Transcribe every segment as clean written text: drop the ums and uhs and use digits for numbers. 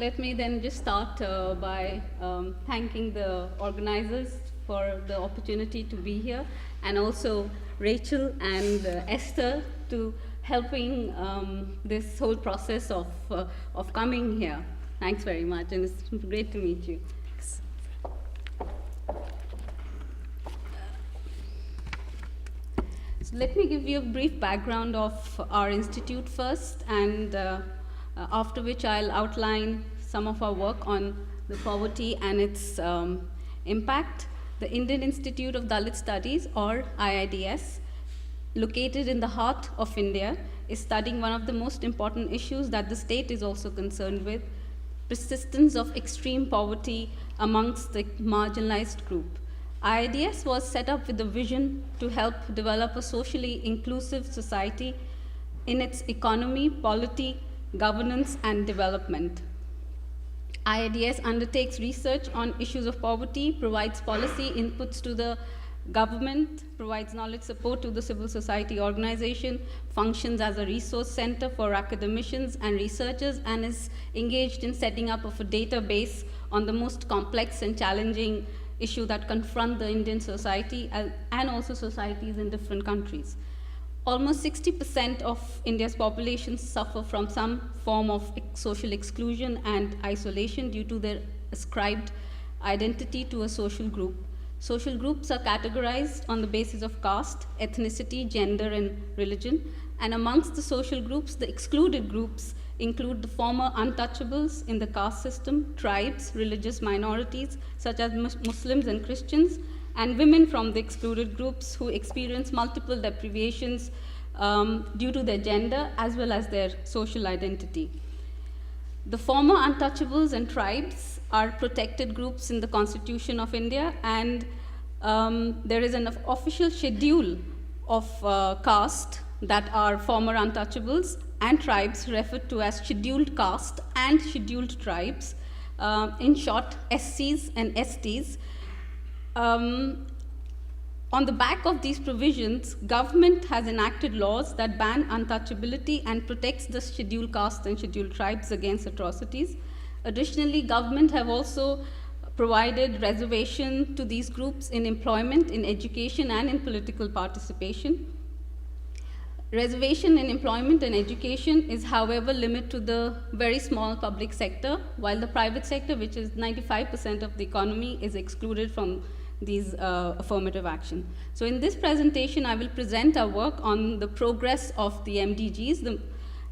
let me then just start by thanking the organizers for the opportunity to be here, and also Rachel and Esther to helping this whole process of coming here. Thanks very much, and it's great to meet you. So let me give you a brief background of our institute first, and after which I'll outline some of our work on the poverty and its impact. The Indian Institute of Dalit Studies, or IIDS, located in the heart of India, is studying one of the most important issues that the state is also concerned with: persistence of extreme poverty amongst the marginalized group. IIDS was set up with a vision to help develop a socially inclusive society in its economy, polity, governance, and development. IIDS undertakes research on issues of poverty, provides policy inputs to the government, provides knowledge support to the civil society organization, functions as a resource center for academicians and researchers, and is engaged in setting up of a database on the most complex and challenging issue that confront the Indian society and also societies in different countries. Almost 60% of India's population suffer from some form of social exclusion and isolation due to their ascribed identity to a social group. Social groups are categorized on the basis of caste, ethnicity, gender, and religion. And amongst the social groups, the excluded groups include the former untouchables in the caste system, tribes, religious minorities such as Muslims and Christians, and women from the excluded groups who experience multiple deprivations due to their gender as well as their social identity. The former untouchables and tribes are protected groups in the Constitution of India, and there is an official schedule of caste that are former untouchables and tribes referred to as scheduled caste and scheduled tribes, in short, SCs and STs. On the back of these provisions, government has enacted laws that ban untouchability and protects the scheduled caste and scheduled tribes against atrocities. Additionally, government have also provided reservation to these groups in employment, in education, and in political participation. Reservation in employment and education is, however, limited to the very small public sector, while the private sector, which is 95% of the economy, is excluded from these affirmative action. So in this presentation, I will present our work on the progress of the MDGs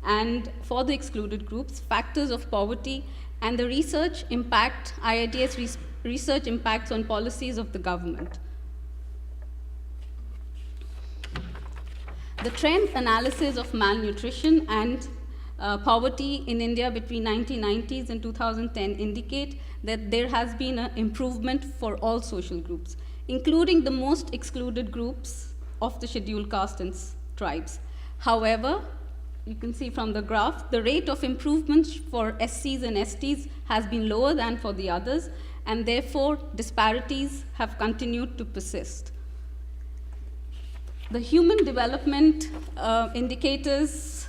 and for the excluded groups, factors of poverty, and the research impact, IIDS research impacts on policies of the government. The trend analysis of malnutrition and poverty in India between 1990s and 2010 indicate that there has been an improvement for all social groups, including the most excluded groups of the scheduled caste and tribes. However, you can see from the graph, the rate of improvement for SCs and STs has been lower than for the others, and therefore disparities have continued to persist. The human development indicators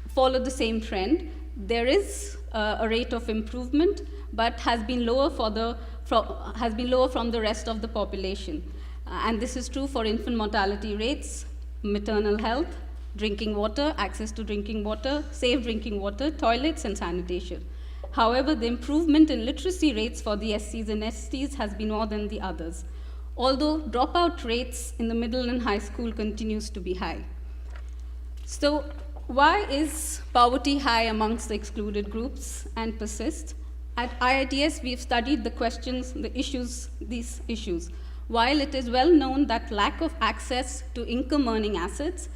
follow the same trend. There is a rate of improvement, but has been lower from the rest of the population. And this is true for infant mortality rates, maternal health, drinking water, access to drinking water, safe drinking water, toilets, and sanitation. However, the improvement in literacy rates for the SCs and STs has been more than the others, although dropout rates in the middle and high school continues to be high. So why is poverty high amongst the excluded groups and persist? At IIDS, we've studied the questions, these issues. While it is well known that lack of access to income-earning assets,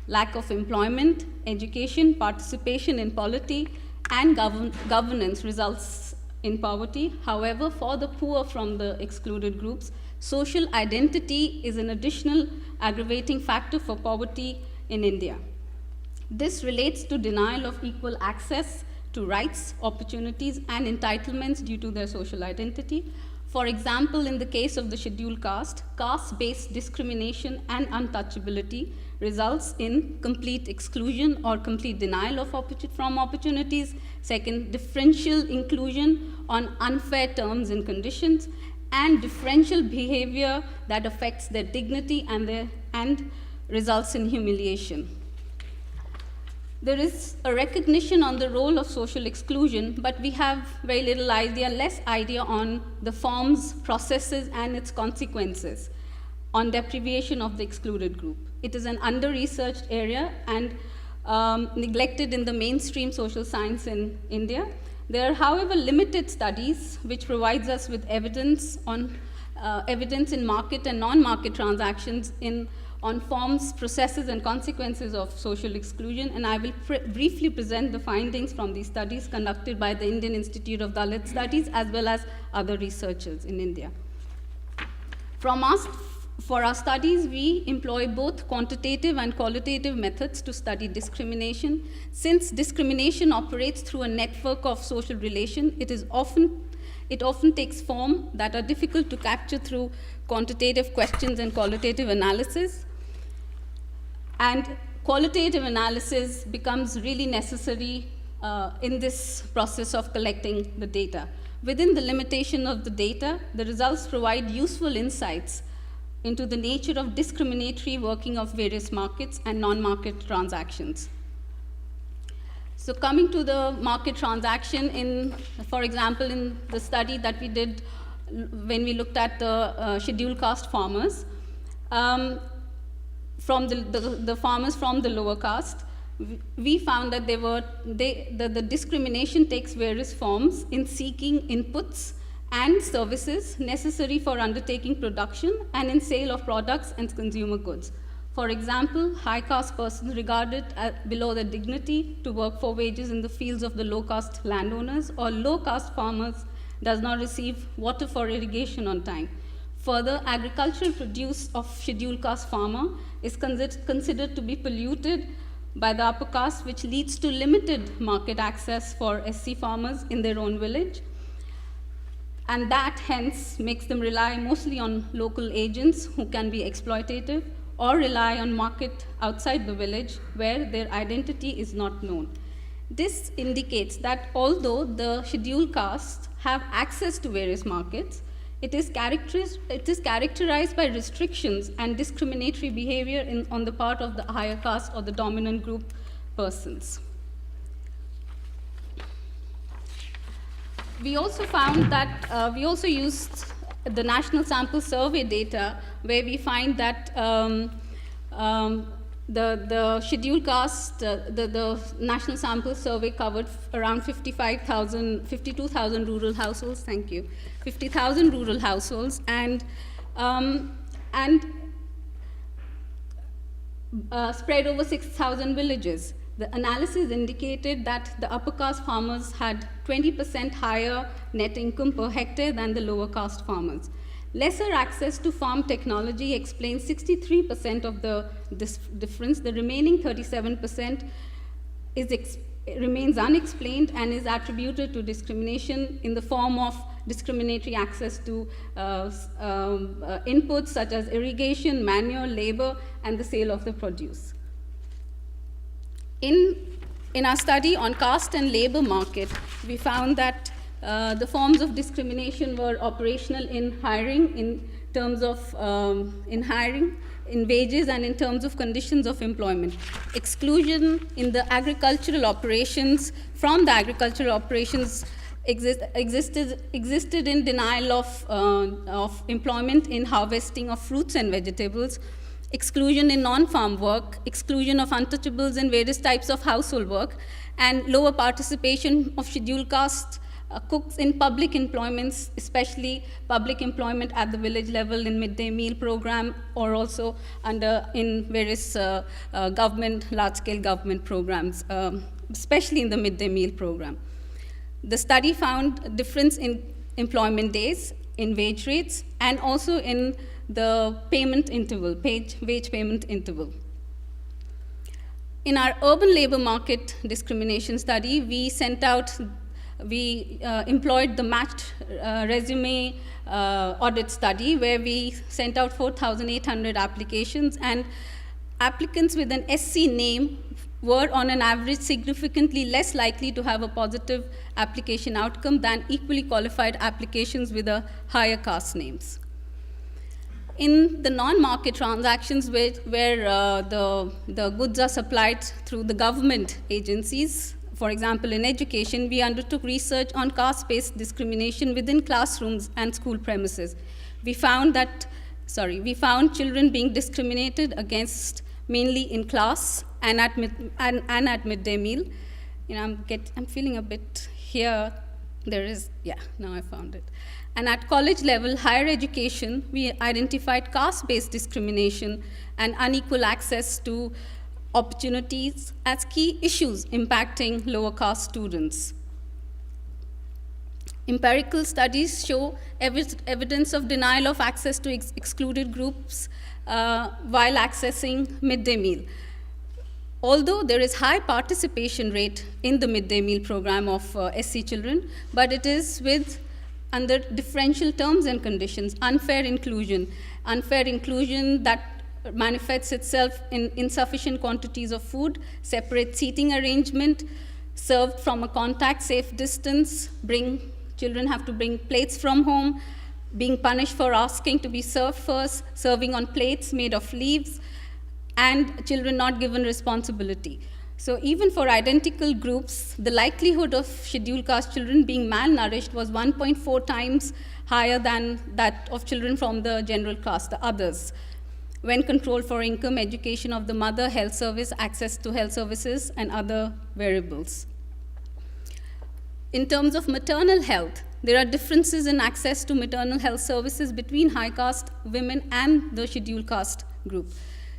lack of employment, education, participation in polity, and governance results in poverty. However, for the poor from the excluded groups, social identity is an additional aggravating factor for poverty in India. This relates to denial of equal access to rights, opportunities, and entitlements due to their social identity. For example, in the case of the scheduled caste, caste-based discrimination and untouchability results in complete exclusion or complete denial of from opportunities. Second, differential inclusion on unfair terms and conditions, and differential behavior that affects their dignity and results in humiliation. There is a recognition on the role of social exclusion, but we have very little idea, less idea on the forms, processes, and its consequences on deprivation of the excluded group. It is an under-researched area and neglected in the mainstream social science in India. There are, however, limited studies which provides us with evidence on evidence in market and non-market transactions on forms, processes, and consequences of social exclusion, and I will briefly present the findings from these studies conducted by the Indian Institute of Dalit Studies as well as other researchers in India. For our studies, we employ both quantitative and qualitative methods to study discrimination. Since discrimination operates through a network of social relation, it often takes form that are difficult to capture through quantitative questions and qualitative analysis. And qualitative analysis becomes really necessary in this process of collecting the data. Within the limitation of the data, the results provide useful insights into the nature of discriminatory working of various markets and non-market transactions. So coming to the market transaction, for example, in the study that we did when we looked at the scheduled caste farmers, from the farmers from the lower caste, we found that the discrimination takes various forms in seeking inputs and services necessary for undertaking production and in sale of products and consumer goods. For example, high caste persons regarded below their dignity to work for wages in the fields of the low caste landowners, or low caste farmers does not receive water for irrigation on time. Further, agricultural produce of scheduled caste farmer is considered to be polluted by the upper caste, which leads to limited market access for SC farmers in their own village. And that hence makes them rely mostly on local agents who can be exploitative, or rely on market outside the village where their identity is not known. This indicates that although the scheduled castes have access to various markets, it is characterized by restrictions and discriminatory behavior on the part of the higher caste or the dominant group persons. We also found that we also used the National Sample Survey data, where we find that the scheduled caste, the National Sample Survey covered around 52,000 rural households, 50,000 rural households, and spread over 6,000 villages. The analysis indicated that the upper caste farmers had 20% higher net income per hectare than the lower caste farmers. Lesser access to farm technology explains 63% of this difference. The remaining 37% remains unexplained and is attributed to discrimination in the form of discriminatory access to inputs such as irrigation, manure, labor, and the sale of the produce. In our study on caste and labor market, we found that the forms of discrimination were operational in hiring, in terms of in wages, and in terms of conditions of employment. Exclusion in the agricultural operations from the agricultural operations existed in denial of employment in harvesting of fruits and vegetables, exclusion in non-farm work, exclusion of untouchables in various types of household work, and lower participation of scheduled caste cooks in public employments, especially public employment at the village level in midday meal program, or also in various large-scale government programs, especially in the midday meal program. The study found a difference in employment days, in wage rates, and also in the payment interval, wage payment interval. In our urban labor market discrimination study, we sent out we employed the matched resume audit study, where we sent out 4,800 applications, and applicants with an SC name were on an average significantly less likely to have a positive application outcome than equally qualified applications with a higher caste names. In the non-market transactions where the goods are supplied through the government agencies, for example, in education, we undertook research on caste-based discrimination within classrooms and school premises. We found children being discriminated against mainly in class and at midday meal. You know, I'm feeling a bit here. Now I found it. And at college level, higher education, we identified caste-based discrimination and unequal access to opportunities as key issues impacting lower caste students. Empirical studies show evidence of denial of access to excluded groups while accessing midday meal. Although there is high participation rate in the midday meal program of SC children, but it is under differential terms and conditions, unfair inclusion that manifests itself in insufficient quantities of food, separate seating arrangement, served from a contact-safe distance, children have to bring plates from home, being punished for asking to be served first, serving on plates made of leaves, and children not given responsibility. So even for identical groups, the likelihood of scheduled caste children being malnourished was 1.4 times higher than that of children from the general caste, the others, when controlled for income, education of the mother, health service, access to health services, and other variables. In terms of maternal health, there are differences in access to maternal health services between high caste women and the scheduled caste group.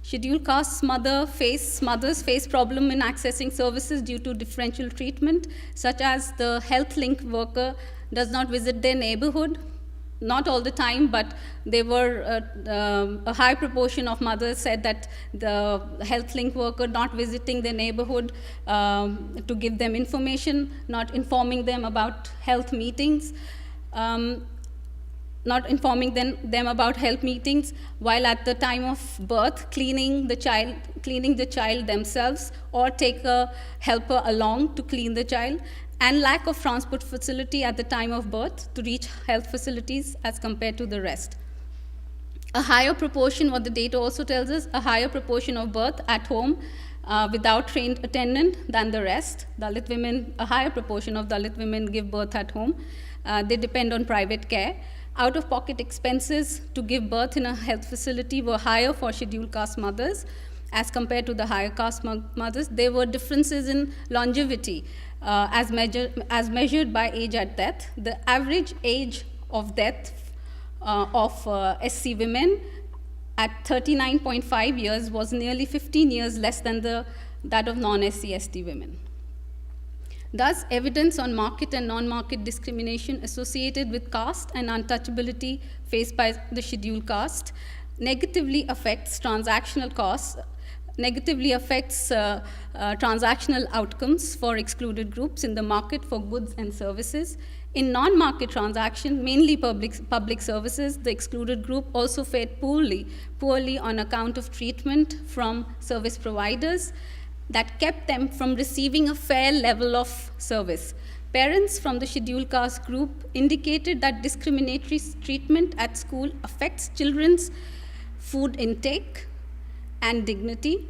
Scheduled caste mothers face problem in accessing services due to differential treatment, such as the health link worker does not visit their neighborhood, not all the time, but there were a high proportion of mothers said that the health link worker not visiting their neighborhood to give them information, not informing them about health meetings, while at the time of birth, cleaning the child themselves, or take a helper along to clean the child, and lack of transport facility at the time of birth to reach health facilities as compared to the rest. A higher proportion, what the data also tells us, a higher proportion of birth at home without trained attendant than the rest. Dalit women, a higher proportion of Dalit women give birth at home. They depend on private care. Out-of-pocket expenses to give birth in a health facility were higher for scheduled caste mothers as compared to the higher caste mothers. There were differences in longevity as measured by age at death. The average age of death of SC women at 39.5 years was nearly 15 years less than that of non-SC ST women. Thus, evidence on market and non-market discrimination associated with caste and untouchability faced by the scheduled caste negatively affects transactional costs, negatively affects transactional outcomes for excluded groups in the market for goods and services. In non-market transaction, mainly public services, the excluded group also fared poorly on account of treatment from service providers that kept them from receiving a fair level of service. Parents from the scheduled caste group indicated that discriminatory treatment at school affects children's food intake and dignity,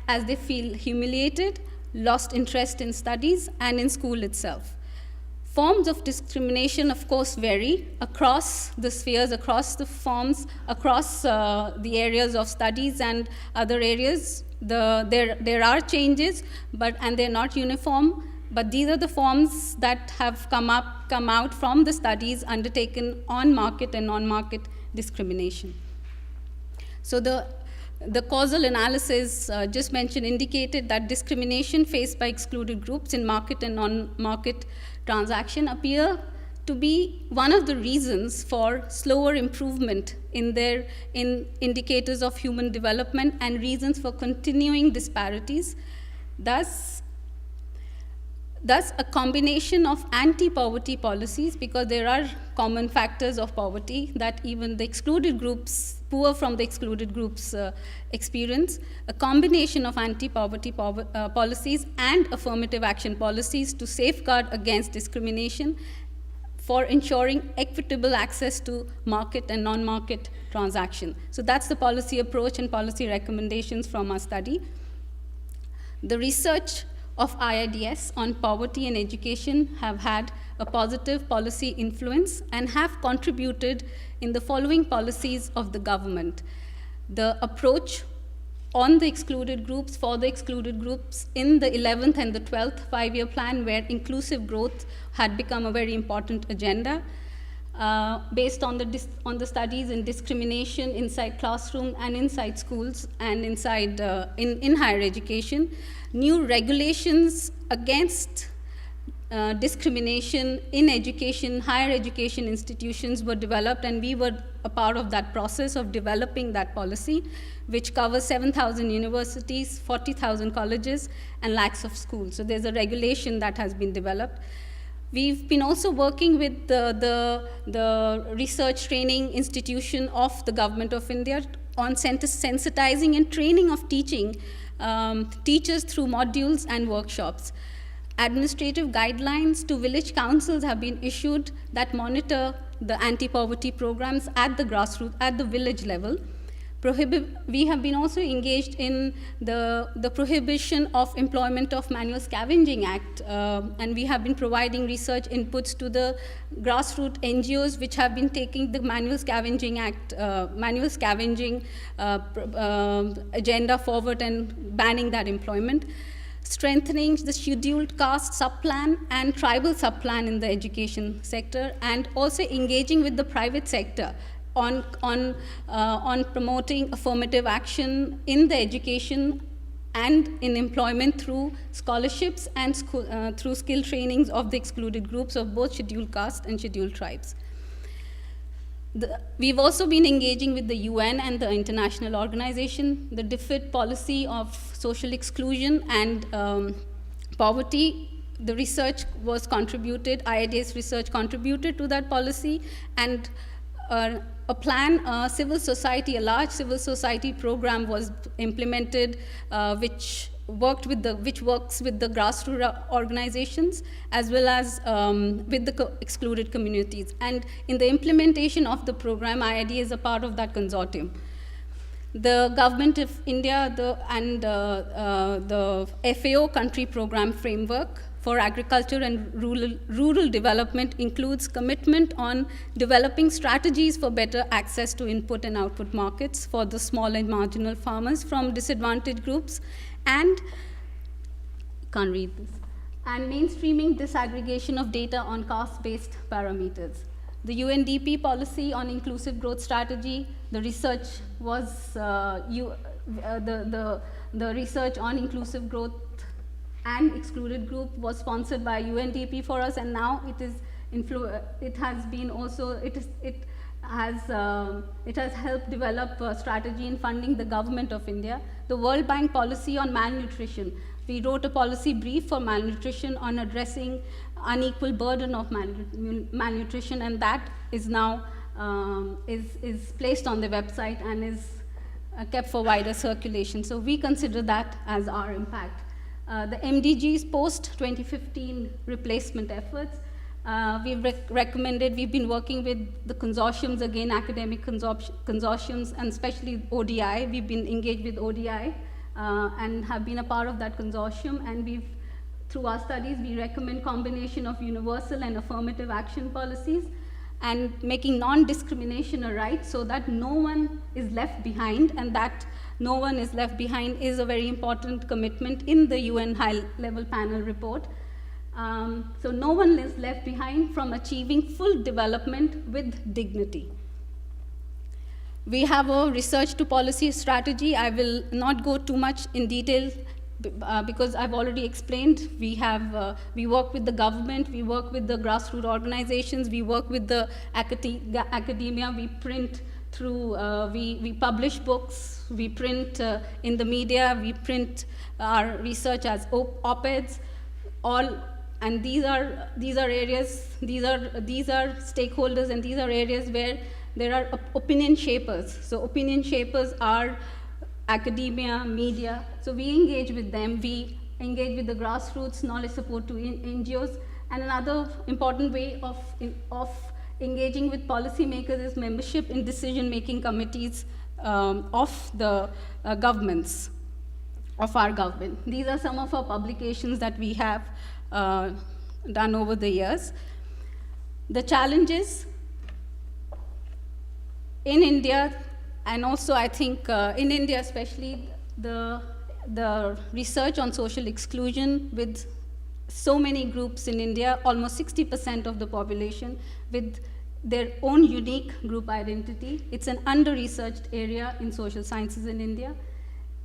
as they feel humiliated, lost interest in studies and in school itself. Forms of discrimination, of course, vary across the spheres, across the forms, across the areas of studies and other areas. There are changes, and they're not uniform, but these are the forms that have come out from the studies undertaken on market and non-market discrimination. So the causal analysis just mentioned indicated that discrimination faced by excluded groups in market and non-market transaction appear to be one of the reasons for slower improvement in indicators of human development and reasons for continuing disparities. Thus, Thus, a combination of anti-poverty policies, because there are common factors of poverty that even the excluded groups, poor from the excluded groups experience, a combination of anti-poverty policies and affirmative action policies to safeguard against discrimination for ensuring equitable access to market and non-market transaction. So that's the policy approach and policy recommendations from our study. The research of IIDS on poverty and education have had a positive policy influence and have contributed in the following policies of the government. The approach on the excluded groups, for the excluded groups in the 11th and the 12th five-year plan, where inclusive growth had become a very important agenda. Based on the studies in discrimination inside classroom and inside schools and inside in higher education, new regulations against discrimination in education, higher education institutions were developed, and we were a part of that process of developing that policy, which covers 7,000 universities, 40,000 colleges, and lakhs of schools. So there's a regulation that has been developed. We've been also working with the research training institution of the Government of India on sensitizing and training of teachers through modules and workshops. Administrative guidelines to village councils have been issued that monitor the anti-poverty programs at the grassroots, at the village level. We have been also engaged in the Prohibition of Employment of Manual Scavenging Act, and we have been providing research inputs to the grassroots NGOs which have been taking the Manual Scavenging Act, agenda forward and banning that employment. Strengthening the scheduled caste subplan and tribal subplan in the education sector, and also engaging with the private sector on promoting affirmative action in the education and in employment through scholarships and through skill trainings of the excluded groups of both scheduled caste and scheduled tribes. We've also been engaging with the UN and the international organization. The DFID policy of social exclusion and poverty, the research was contributed, IIDS research contributed to that policy, and a plan, a large civil society program was implemented, which works with the grassroots organizations as well as with the excluded communities. And in the implementation of the program, IID is a part of that consortium. The Government of India and the FAO country program framework for agriculture and rural development includes commitment on developing strategies for better access to input and output markets for the small and marginal farmers from disadvantaged groups, and mainstreaming disaggregation of data on caste-based parameters. The UNDP policy on inclusive growth strategy, the research was the research on inclusive growth and excluded group was sponsored by UNDP for us, and now it has helped develop a strategy in funding the Government of India. The World Bank policy on malnutrition. We wrote a policy brief for malnutrition on addressing unequal burden of malnutrition, and that is now is placed on the website and is kept for wider circulation. So we consider that as our impact. The MDGs post-2015 replacement efforts. We've we've been working with the consortiums, again, academic consortiums, and especially ODI. We've been engaged with ODI and have been a part of that consortium. And through our studies, we recommend combination of universal and affirmative action policies and making non-discrimination a right so that no one is left behind, and that no one is left behind is a very important commitment in the UN high-level panel report. So no one is left behind from achieving full development with dignity. We have a research to policy strategy. I will not go too much in detail because I've already explained. We work with the government, we work with the grassroots organizations, we work with the academia, we print through, we publish books, we print in the media, we print our research as op-eds, all and these are areas, these are stakeholders, and these are areas where there are opinion shapers. So opinion shapers are academia, media. So we engage with them. We engage with the grassroots, knowledge support to NGOs. And another important way of engaging with policymakers is membership in decision-making committees of the governments, of our government. These are some of our publications that we have done over the years. The challenges in India, and also I think in India especially, the research on social exclusion with so many groups in India, almost 60% of the population with their own unique group identity. It's an under-researched area in social sciences in India.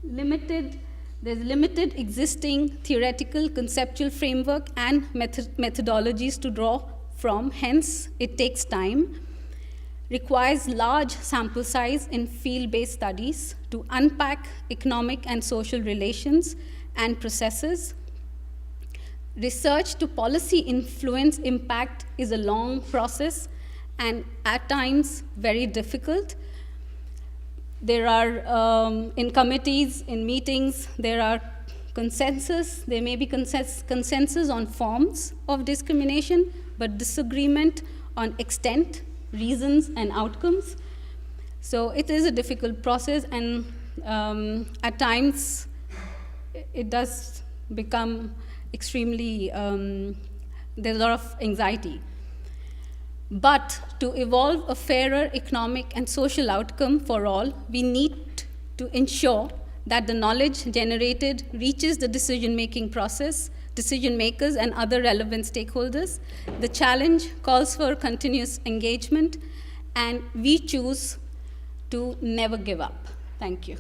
There's limited existing theoretical, conceptual framework and methodologies to draw from, hence it takes time. Requires large sample size in field-based studies to unpack economic and social relations and processes. Research to policy influence impact is a long process and at times very difficult. There are, in committees, in meetings, there are consensus. There may be consensus on forms of discrimination, but disagreement on extent, reasons, and outcomes. So it is a difficult process, and at times it does become extremely, there's a lot of anxiety. But to evolve a fairer economic and social outcome for all, we need to ensure that the knowledge generated reaches the decision-making process, decision makers, and other relevant stakeholders. The challenge calls for continuous engagement, and we choose to never give up. Thank you.